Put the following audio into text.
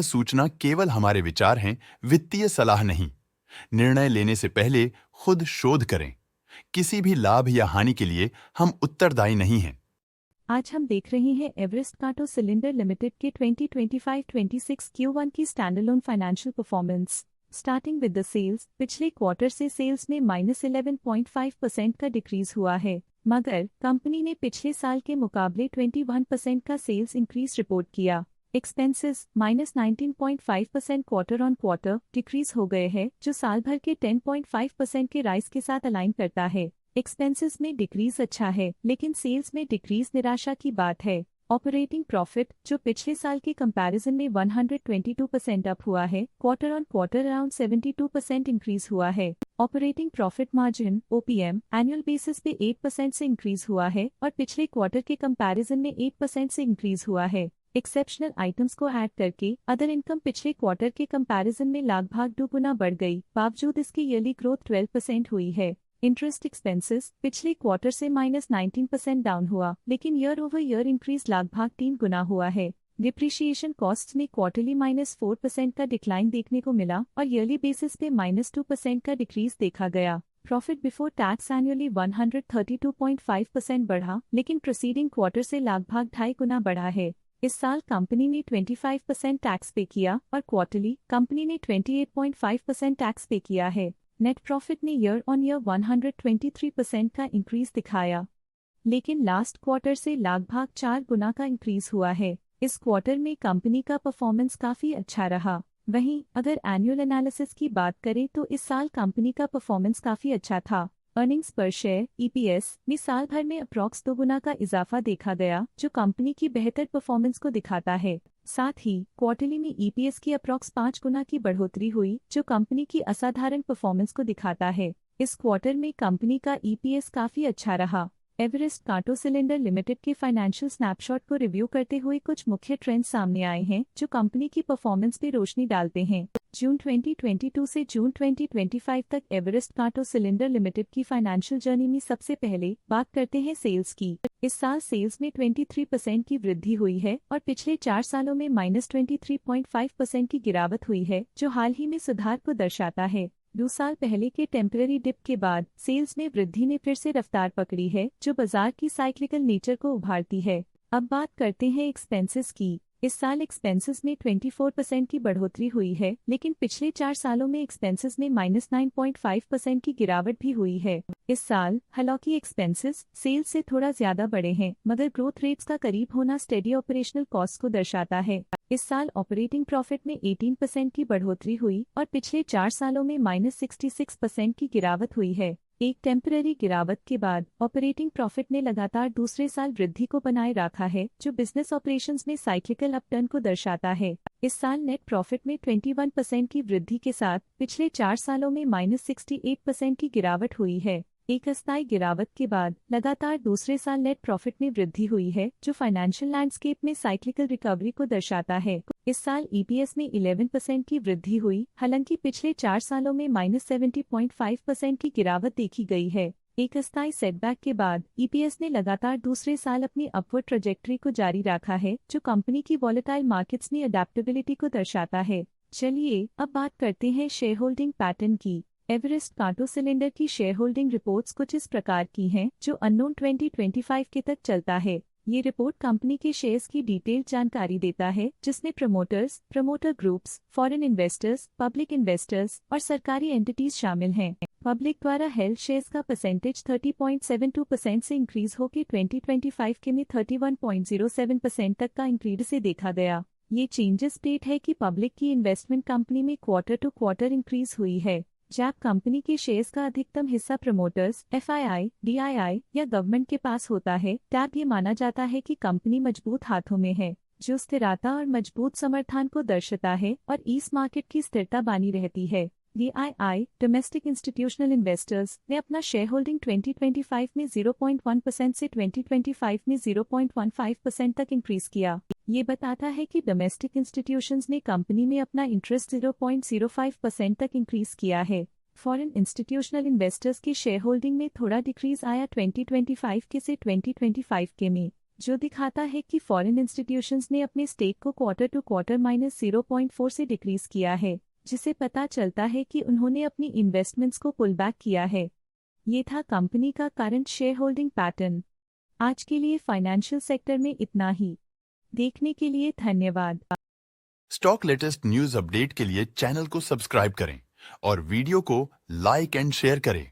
सूचना केवल हमारे विचार हैं, वित्तीय सलाह नहीं। निर्णय लेने से पहले खुद शोध करें। किसी भी लाभ या हानि के लिए हम उत्तरदायी नहीं हैं। आज हम देख रहे हैं एवरेस्ट कांटो सिलेंडर लिमिटेड के 2025-26 Q1 की standalone financial performance. Starting with the sales, पिछले क्वार्टर से सेल्स में -11.5% का डिक्रीज हुआ है, मगर कंपनी ने पिछले साल के मुकाबले 21% का सेल्स इंक्रीज रिपोर्ट किया। Expenses -19.5% quarter on quarter decrease हो गए हैं, जो साल भर के 10.5% के राइज के साथ अलाइन करता है। एक्सपेंसेस में डिक्रीज अच्छा है, लेकिन सेल्स में डिक्रीज निराशा की बात है। ऑपरेटिंग प्रॉफिट, जो पिछले साल के कंपैरिजन में 122% अप हुआ है, quarter on quarter around 72% increase हुआ है। Operating profit margin (OPM) annual basis पे 8% से इंक्रीज हुआ है और पिछले क्वार्टर के कंपैरिजन में 8% से इंक्रीज हुआ है। एक्सेप्शनल आइटम्स को ऐड करके अदर इनकम पिछले क्वार्टर के कंपैरिजन में लगभग 2 गुना बढ़ गई, बावजूद इसकी ईयरली ग्रोथ 12% हुई है। इंटरेस्ट एक्सपेंसेस पिछले क्वार्टर से -19% डाउन हुआ, लेकिन ईयर ओवर ईयर इंक्रीज लगभग 3 गुना हुआ है। डिप्रिशिएशन कॉस्ट्स में क्वार्टरली -4% का डिक्लाइन देखने को मिला और ईयरली बेसिस पे -2% का डिक्रीज देखा गया। प्रॉफिट बिफोर टैक्स एनुअली 132.5% बढ़ा, लेकिन प्रीसीडिंग क्वार्टर से लगभग 2.5 गुना बढ़ा है। इस साल कंपनी ने 25% टैक्स पे किया और क्वार्टरली कंपनी ने 28.5% टैक्स पे किया है। नेट प्रॉफिट ने ईयर ऑन ईयर 123% का इंक्रीज दिखाया, लेकिन लास्ट क्वार्टर से लगभग 4 गुना का इंक्रीज हुआ है। इस क्वार्टर में कंपनी का परफॉर्मेंस काफी अच्छा रहा। वहीं अगर एनुअल एनालिसिस की बात करें तो इस साल कंपनी का परफॉर्मेंस काफी अच्छा था। अर्निंग्स पर शेयर (EPS) में साल भर में अप्रॉक्स 2 गुना का इजाफा देखा गया, जो कंपनी की बेहतर परफॉर्मेंस को दिखाता है। साथ ही क्वार्टरली में EPS की अप्रॉक्स 5 गुना की बढ़ोतरी हुई, जो कंपनी की असाधारण परफॉर्मेंस को दिखाता है। इस क्वार्टर में कंपनी का EPS काफी अच्छा रहा। एवरेस्ट कांटो सिलेंडर लिमिटेड के फाइनेंशियल स्नैपशॉट को रिव्यू करते हुए कुछ मुख्य ट्रेंड्स सामने आए हैं, जो कंपनी की परफॉर्मेंस पे रोशनी डालते हैं। जून 2022 से जून 2025 तक एवरेस्ट कांटो सिलेंडर लिमिटेड की फाइनेंशियल जर्नी में सबसे पहले बात करते हैं सेल्स की। इस साल सेल्स में 23% की वृद्धि हुई है और पिछले 4 सालों में -23.5% की गिरावट हुई है, जो हाल ही में सुधार को दर्शाता है। 2 साल पहले के टेम्पररी डिप के बाद सेल्स में वृद्धि ने फिर से रफ्तार पकड़ी है, जो बाजार की साइक्लिकल नेचर को उभारती है। अब बात करते हैं एक्सपेंसेस की। इस साल एक्सपेंसेस में 24% की बढ़ोतरी हुई है, लेकिन पिछले 4 सालों में एक्सपेंसेस में -9.5% की गिरावट भी हुई है। इस साल हालांकि एक्सपेंसेस सेल्स से थोड़ा ज्यादा बढ़े हैं, मगर ग्रोथ रेट्स का करीब होना स्टेडी ऑपरेशनल कॉस्ट को दर्शाता है। इस साल ऑपरेटिंग प्रॉफिट में 18% की बढ़ोतरी हुई और पिछले 4 सालों में -66% की गिरावट हुई है। एक टेम्पररी गिरावट के बाद ऑपरेटिंग प्रॉफिट ने लगातार दूसरे साल वृद्धि को बनाए रखा है, जो बिजनेस ऑपरेशंस में साइक्लिकल अपटर्न को दर्शाता है। इस साल नेट प्रॉफिट में 21% की वृद्धि के साथ पिछले 4 सालों में -68% की गिरावट हुई है। एक अस्थायी गिरावट के बाद लगातार दूसरे साल नेट प्रॉफिट में वृद्धि हुई है, जो फाइनेंशियल लैंडस्केप में साइक्लिकल रिकवरी को दर्शाता है। इस साल EPS में 11% की वृद्धि हुई, हालांकि पिछले 4 सालों में -70.5% की गिरावट देखी गई है। एक अस्थायी सेटबैक के बाद EPS ने लगातार दूसरे साल अपनी अपवर्ड ट्रैजेक्टरी को जारी रखा है, जो कंपनी की वॉलेटाइल मार्केट्स में अडेप्टेबिलिटी को दर्शाता है। चलिए अब बात करते हैं शेयर होल्डिंग पैटर्न की। एवरेस्ट कांटो सिलेंडर की शेयर होल्डिंग रिपोर्ट्स कुछ इस प्रकार की हैं, जो अननोन 2025 के तक चलता है। ये रिपोर्ट कंपनी के शेयर्स की डिटेल्ड जानकारी देता है, जिसमें promoters, promoter groups, foreign investors, public investors और सरकारी एंटिटीज शामिल हैं। पब्लिक द्वारा हेल्ड शेयर्स का परसेंटेज 30.72% से इंक्रीज होकर 2025 के में 31.07% तक का इंक्रीज से देखा गया। ये चेंजेस स्टेट है कि पब्लिक की इन्वेस्टमेंट कंपनी में क्वार्टर टू क्वार्टर इंक्रीज हुई है। जब कंपनी के शेयर्स का अधिकतम हिस्सा प्रमोटर्स, FII, DII या गवर्नमेंट के पास होता है, तब ये माना जाता है कि कंपनी मजबूत हाथों में है, जो स्थिरता और मजबूत समर्थन को दर्शाता है और इस मार्केट की स्थिरता बनी रहती है। DII, डोमेस्टिक इंस्टीट्यूशनल इन्वेस्टर्स, ने अपना शेयर होल्डिंग 2025 में 0.1% से 2025 में 0.15% तक इंक्रीज किया। ये बताता है कि डोमेस्टिक इंस्टीट्यूशंस ने कंपनी में अपना इंटरेस्ट 0.05% तक इंक्रीज किया है। फॉरेन इंस्टीट्यूशनल इन्वेस्टर्स की शेयर होल्डिंग में थोड़ा डिक्रीज आया 2025 के से 2025 के में। जो दिखाता है कि फॉरेन इंस्टीट्यूशंस ने अपने स्टेक को क्वार्टर टू क्वार्टर -0.4 से डिक्रीज किया है, जिसे पता चलता है कि उन्होंने अपनी इन्वेस्टमेंट्स को पुल बैक किया है। ये था कंपनी का करंट शेयर होल्डिंग पैटर्न। आज के लिए फाइनेंशियल सेक्टर में इतना ही। देखने के लिए धन्यवाद। स्टॉक लेटेस्ट न्यूज अपडेट के लिए चैनल को सब्सक्राइब करें और वीडियो को लाइक एंड शेयर करें।